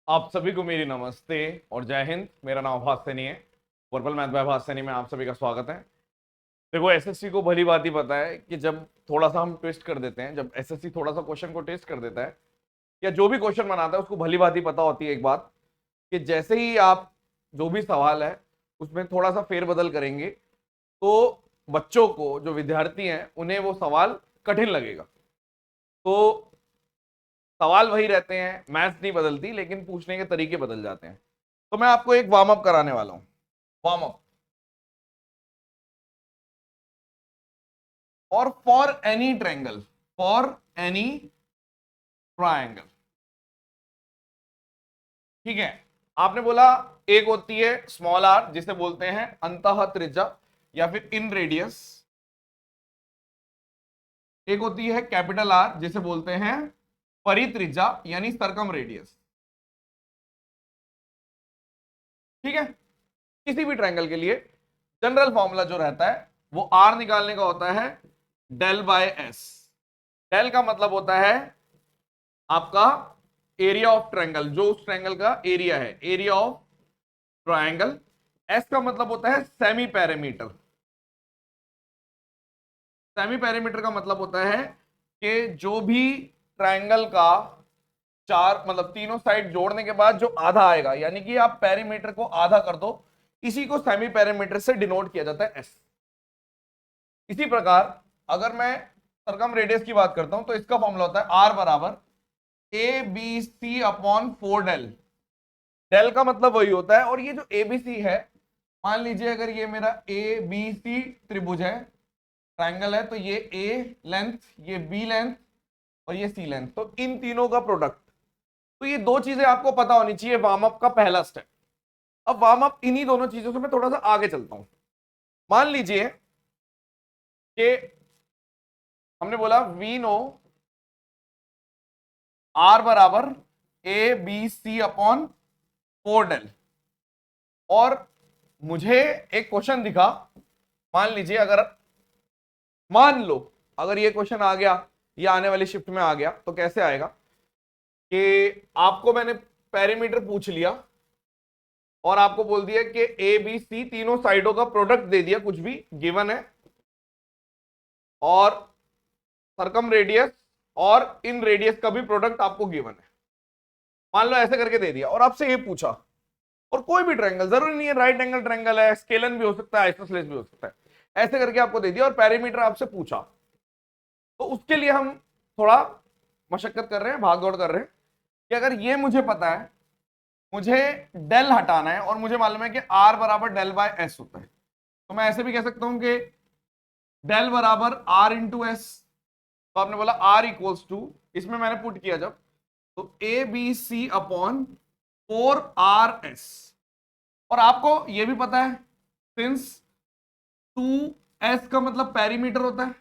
आप सभी को मेरी नमस्ते और जय हिंद। मेरा नाम आभास सैनी है। वर्बल मैथ बाय आभास सैनी में आप सभी का स्वागत है। देखो, एसएससी को भली बात ही पता है कि जब थोड़ा सा हम ट्विस्ट कर देते हैं, जब एसएससी थोड़ा सा क्वेश्चन को ट्विस्ट कर देता है या जो भी क्वेश्चन बनाता है, उसको भली बात ही पता होती है एक बात, कि जैसे ही आप जो भी सवाल है उसमें थोड़ा सा फेरबदल करेंगे तो बच्चों को, जो विद्यार्थी हैं, उन्हें वो सवाल कठिन लगेगा। तो सवाल वही रहते हैं, मैथ्स नहीं बदलती, लेकिन पूछने के तरीके बदल जाते हैं। तो मैं आपको एक वार्म अप कराने वाला हूं। वार्म अप और for any triangle, for any triangle, ठीक है। आपने बोला एक होती है स्मॉल आर, जिसे बोलते हैं अंतः त्रिज्या या फिर इन रेडियस। एक होती है कैपिटल आर, जिसे बोलते हैं परित्रिज्या यानी सरकम रेडियस, ठीक है। किसी भी ट्रायंगल के लिए जनरल फॉर्मूला जो रहता है वो आर निकालने का होता है डेल बाय एस। डेल का मतलब होता है आपका एरिया ऑफ ट्रायंगल, जो उस ट्रायंगल का एरिया है, एरिया ऑफ ट्रायंगल। एस का मतलब होता है सेमी पैरामीटर। सेमी पैरामीटर का मतलब होता है कि जो भी ट्रायंगल का चार मतलब तीनों साइड जोड़ने के बाद जो आधा आएगा, यानी कि आप पैरामीटर को आधा कर दो, इसी को सेमी पैरामीटर से डिनोट किया जाता है, एस। इसी प्रकार अगर मैं सरकम रेडियस की बात करता हूं तो इसका फॉर्मूला होता है आर बराबर A B C upon 4 del. Del का मतलब वही होता है, और ये जो ए बी सी है, मान लीजिए अगर ये मेरा ए बी सी त्रिभुज है, ट्रायंगल है, तो ये ए लेंथ, ये बी लेंथ और ये सी लेंथ, तो इन तीनों का प्रोडक्ट। तो ये दो चीजें आपको पता होनी चाहिए, वार्म अप का पहला स्टेप। अब वार्म अप इन्हीं दोनों चीजों से मैं थोड़ा सा आगे चलता हूं। मान लीजिए कि हमने बोला वी नो आर बराबर A B C upon 4 del, और मुझे एक क्वेश्चन दिखा। मान लीजिए अगर, मान लो अगर ये क्वेश्चन आ गया, ये आने वाली शिफ्ट में आ गया, तो कैसे आएगा कि आपको मैंने पैरामीटर पूछ लिया और आपको बोल दिया कि ए बी सी तीनों साइडों का प्रोडक्ट दे दिया, कुछ भी गिवन है, और सरकम रेडियस और इन रेडियस का भी प्रोडक्ट आपको गिवन है। मान लो ऐसे करके दे दिया और आपसे ये पूछा, और कोई भी ट्रायंगल, जरूरी नहीं है राइट एंगल ट्रायंगल है, स्केलन भी हो सकता है, आइसोसेलेस भी हो सकता है, ऐसे करके आपको दे दिया और पैरामीटर आपसे पूछा, तो उसके लिए हम थोड़ा मशक्कत कर रहे हैं, भागदौड़ कर रहे हैं कि अगर ये मुझे पता है, मुझे डेल हटाना है, और मुझे मालूम है कि आर बराबर डेल बाय एस होता है, तो मैं ऐसे भी कह सकता हूं कि डेल बराबर आर इंटू एस। तो आपने बोला आर इक्वल्स टू, इसमें मैंने पुट किया जब, तो A B C upon 4 RS। और आपको यह भी पता है, सिंस 2S का मतलब पैरीमीटर होता है,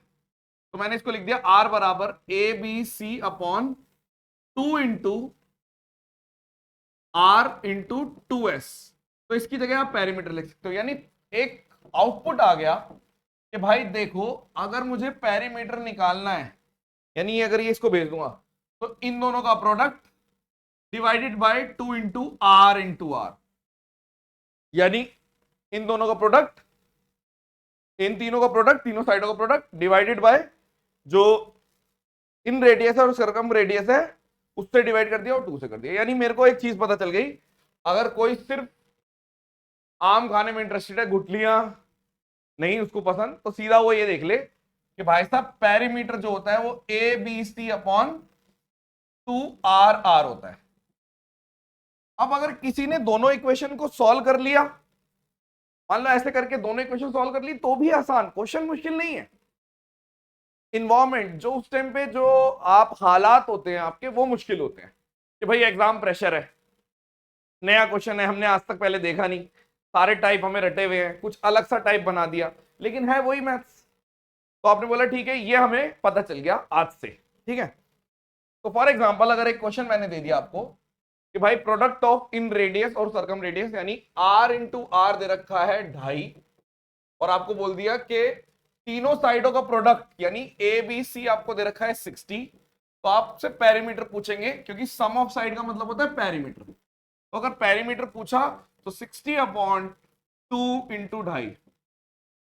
तो मैंने इसको लिख दिया आर बराबर A B C upon 2 into R into 2S। तो इसकी जगह आप पैरीमीटर लिख सकते हो, यानी एक आउटपुट आ गया कि भाई देखो, अगर मुझे पैरीमीटर निकालना है, यानी अगर ये इसको भेज दूंगा, तो इन दोनों का product divided by 2 into R, यानी इन दोनों का प्रोडक्ट, इन तीनों का प्रोडक्ट, तीनों साइडों का प्रोडक्ट डिवाइडेड बाय जो इन रेडियस और सरकम रेडियस है उससे डिवाइड कर दिया और 2 से कर दिया। यानी मेरे को एक चीज पता चल गई, अगर कोई सिर्फ आम खाने में इंटरेस्टेड है, गुठलियां नहीं उसको पसंद, तो सीधा वो ये देख ले कि भाई साहब पैरीमीटर जो होता है वो A B C upon 2 RR होता है। अब अगर किसी ने दोनों इक्वेशन को सॉल्व कर लिया, मान लो ऐसे करके दोनों इक्वेशन सॉल्व कर ली, तो भी आसान, क्वेश्चन मुश्किल नहीं है। इन्वायरमेंट जो उस टाइम पे जो आप हालात होते हैं आपके, वो मुश्किल होते हैं कि भाई एग्जाम प्रेशर है, नया क्वेश्चन है, हमने आज तक पहले देखा नहीं, सारे टाइप हमें रटे हुए हैं, कुछ अलग सा टाइप बना दिया, लेकिन है वही मैथ्स। तो आपने बोला ठीक है, ये हमें पता चल गया आज से, ठीक है। तो फॉर एग्जाम्पल अगर एक क्वेश्चन मैंने दे दिया आपको कि भाई प्रोडक्ट ऑफ इन रेडियस और सरकम रेडियस, यानी आर इंटू आर दे रखा है 2.5, और आपको बोल दिया कि तीनों साइडों का प्रोडक्ट यानी ए बी सी आपको दे रखा है 60, तो आपसे पैरीमीटर पूछेंगे, क्योंकि सम ऑफ साइड का मतलब होता है पैरीमीटर। तो अगर पेरीमीटर पूछा तो 60/2 इंटू 2.5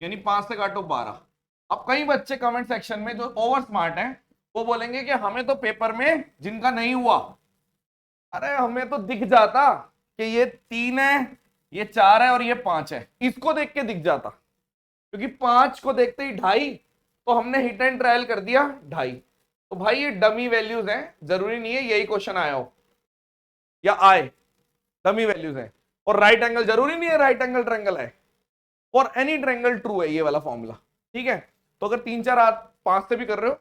यानी 5 से काटो 12। अब कई बच्चे कमेंट सेक्शन में जो ओवर स्मार्ट हैं वो बोलेंगे कि हमें तो पेपर में जिनका नहीं हुआ, अरे हमें तो दिख जाता कि ये 3 है, ये 4 है और ये 5 है, इसको देख के दिख जाता, क्योंकि 5 को देखते ही 2.5 तो हमने हिट एंड ट्रायल कर दिया 2.5। तो भाई ये डमी वैल्यूज हैं, जरूरी नहीं है यही क्वेश्चन आया हो या आए, डमी वैल्यूज हैं। और राइट एंगल जरूरी नहीं है राइट एंगल ट्रायंगल है, और एनी ट्रायंगल ट्रू है ये वाला फॉर्मूला, ठीक है। तो अगर 3 4 8 5 से भी कर रहे हो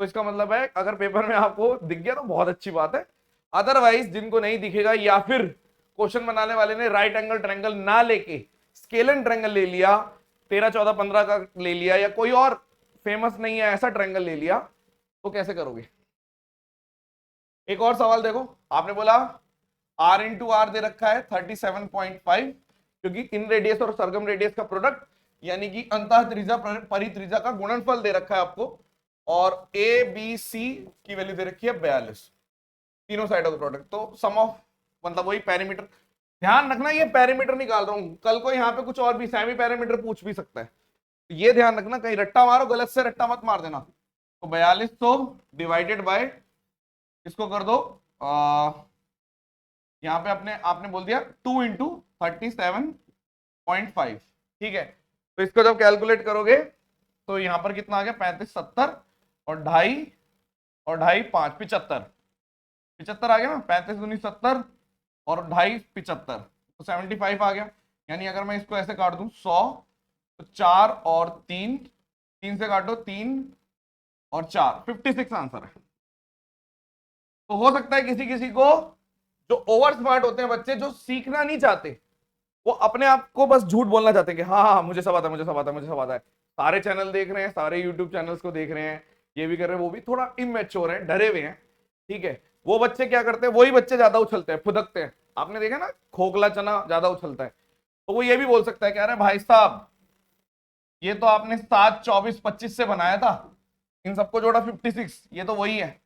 तो इसका मतलब है अगर पेपर में आपको दिख गया तो बहुत अच्छी बात है। अदरवाइज जिनको नहीं दिखेगा या फिर क्वेश्चन बनाने वाले ने राइट एंगल ट्रायंगल ना लेके स्केलन ट्रायंगल ले लिया, 13 14 15 का ले लिया, या कोई और फेमस नहीं है ऐसा ट्रायंगल ले लिया, तो कैसे करोगे। एक और सवाल देखो, आपने बोला r इंटू आर दे रखा है 37.5, क्योंकि इन रेडियस और सरगम रेडियस का प्रोडक्ट यानी कि अंतः त्रिज्या परित्रिज्या का गुणनफल दे रखा है आपको, और ए बी सी की वैल्यू दे रखी है 42, तीनों साइड ऑफ प्रोडक्ट। तो सम ऑफ मतलब वही पैरामीटर, ध्यान रखना ये पैरामीटर निकाल रहा हूं, कल को यहाँ पे कुछ और भी सेमी पैरामीटर पूछ भी सकता है, ये ध्यान रखना, कहीं रट्टा मारो गलत से रट्टा मत मार देना। तो 4200 डिवाइडेड बाय इसको कर दो यहाँ पे अपने आपने बोल दिया 2 इंटू 37.5, ठीक है। तो इसको जब कैलकुलेट करोगे तो यहाँ पर कितना आ गया 35 70 और 2.5 और 2.5 5 75 आ गया ना, 35 दूनी 70 और 2.5 75, तो 75 आ गया। यानी अगर मैं इसको ऐसे काट दूं 100 तो 4 और 3, 3 से काटो 3 और 4, 56 आंसर है। तो हो सकता है किसी किसी को जो ओवर स्मार्ट होते हैं बच्चे, जो सीखना नहीं चाहते, वो अपने आप को बस झूठ बोलना चाहते हैं कि हाँ हाँ मुझे सब आता है, मुझे सब आता है, मुझे सब आता है, सारे चैनल देख रहे हैं, सारे यूट्यूब चैनल्स को देख रहे हैं, ये भी कर रहे हैं, वो भी, थोड़ा इमेच्योर है, डरे हुए हैं, ठीक है। वो बच्चे क्या करते हैं, वही बच्चे ज्यादा उछलते हैं, फुदकते हैं, आपने देखा ना खोखला चना ज्यादा उछलता है, तो वो ये भी बोल सकता है कि अरे भाई साहब ये तो आपने 7 24 25 से बनाया था, इन सबको जोड़ा 56, ये तो वही है।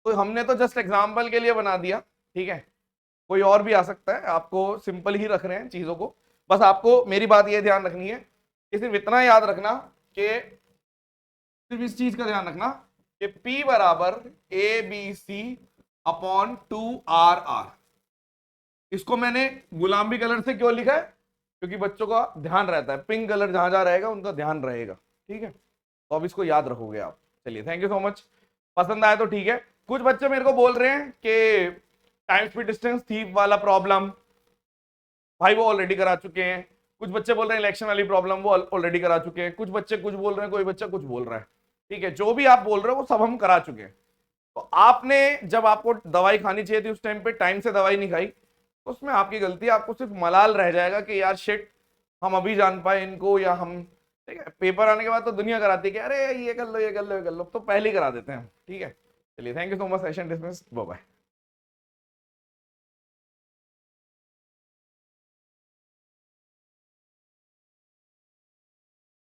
तो हमने तो जस्ट एग्जाम्पल के लिए बना दिया, ठीक है, कोई और भी आ सकता है, आपको सिंपल ही रख रहे हैं चीजों को। बस आपको मेरी बात ये ध्यान रखनी है कि सिर्फ इतना याद रखना कि सिर्फ इस चीज का ध्यान रखना कि P बराबर ABC/2RR। इसको मैंने गुलाबी कलर से क्यों लिखा है, क्योंकि बच्चों का ध्यान रहता है, पिंक कलर जहां जहां रहेगा उनका ध्यान रहेगा, ठीक है। तो अब इसको याद रखोगे आप। चलिए थैंक यू सो मच, पसंद आया तो ठीक है। कुछ बच्चे मेरे को बोल रहे हैं कि टाइम स्पीड डिस्टेंस थीप वाला प्रॉब्लम भाई वो ऑलरेडी करा चुके हैं, कुछ बच्चे बोल रहे हैं इलेक्शन वाली प्रॉब्लम वो ऑलरेडी करा चुके हैं, कुछ बच्चे कुछ बोल रहे हैं, कोई बच्चा कुछ बोल रहा है, ठीक है। जो भी आप बोल रहे हो वो सब हम करा चुके हैं। तो आपने जब आपको दवाई खानी चाहिए थी उस टाइम पे टाइम से दवाई नहीं खाई, तो उसमें आपकी गलती है, आपको सिर्फ मलाल रह जाएगा कि यार शिट हम अभी जान पाए इनको, या हम, ठीक है, पेपर आने के बाद तो दुनिया कराती है कि अरे ये कर लो ये कर लो ये कर लो, तो पहले ही करा देते हैं, ठीक है। चलिए thank you so much, session dismiss, bye bye.